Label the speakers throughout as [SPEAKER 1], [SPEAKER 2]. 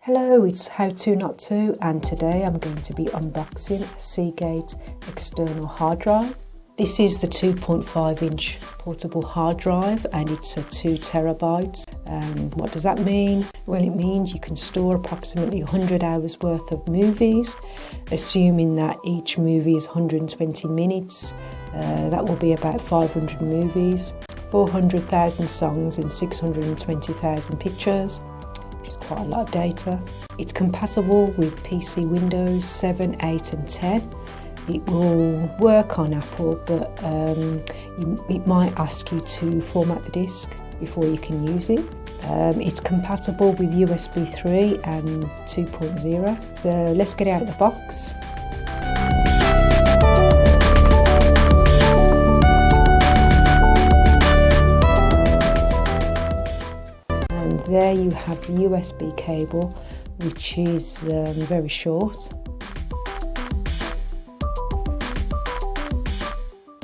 [SPEAKER 1] Hello, it's How To Not To, and today I'm going to be unboxing a SEAGATE external hard drive. This is the 2.5-inch portable hard drive and it's a 2 terabytes. And what does that mean? Well, it means you can store approximately 100 hours worth of movies, assuming that each movie is 120 minutes. That will be about 500 movies, 400,000 songs and 620,000 pictures. Which is quite a lot of data. It's compatible with PC Windows 7, 8 and 10. It will work on Apple, but it might ask you to format the disk before you can use it. It's compatible with USB 3 and 2.0. So let's get it out of the box. There you have the USB cable, which is very short.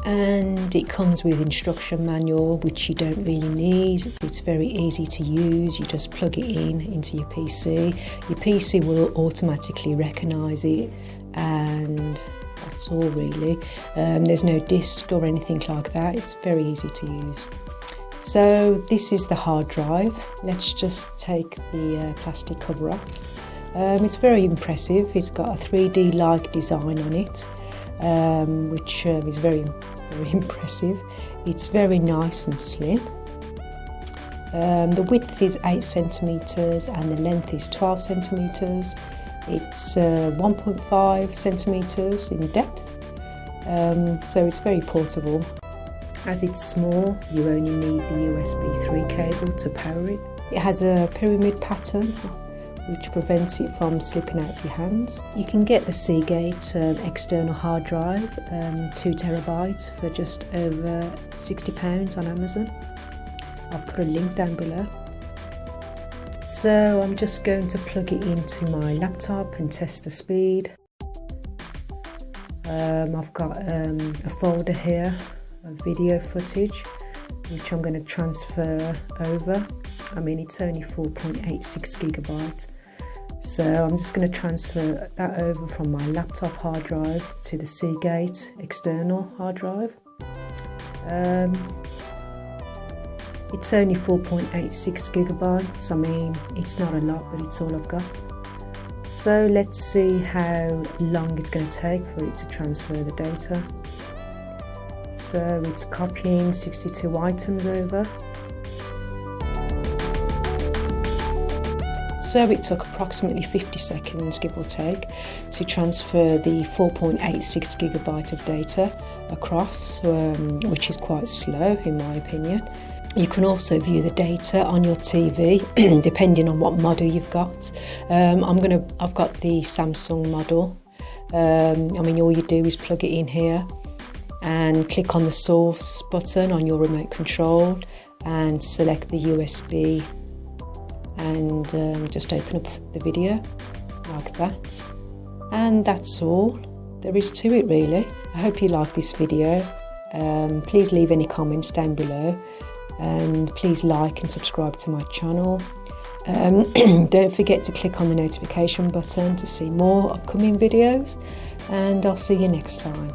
[SPEAKER 1] And it comes with instruction manual, which you don't really need. It's very easy to use. You just plug it in into your PC. Your PC will automatically recognise it, and that's all really. There's no disk or anything like that. It's very easy to use. So this is the hard drive. Let's just take the plastic cover off. It's very impressive. It's got a 3D-like design on it, which is very impressive. It's very nice and slim. The width is 8 centimeters and the length is 12 centimeters. It's 1.5 centimeters in depth, so it's very portable. As it's small, you only need the USB 3 cable to power it. It has a pyramid pattern, which prevents it from slipping out of your hands. You can get the SEAGATE external hard drive, 2 terabytes, for just over £60 on Amazon. I'll put a link down below. So I'm just going to plug it into my laptop and test the speed. I've got a folder here of video footage, which I'm going to transfer over. I mean, it's only 4.86 gigabytes. So I'm just going to transfer that over from my laptop hard drive to the SEAGATE external hard drive. It's only 4.86 gigabytes. I mean, it's not a lot, but it's all I've got. So let's see how long it's going to take for it to transfer the data. So it's copying 62 items over. So it took approximately 50 seconds, give or take, to transfer the 4.86 gigabyte of data across, which is quite slow in my opinion. You can also view the data on your TV, depending on what model you've got. I've got the Samsung model. I mean, all you do is plug it in here and click on the source button on your remote control and select the USB and just open up the video like that. And that's all there is to it really. I hope you like this video. Please leave any comments down below and please like and subscribe to my channel. Don't forget to click on the notification button to see more upcoming videos, and I'll see you next time.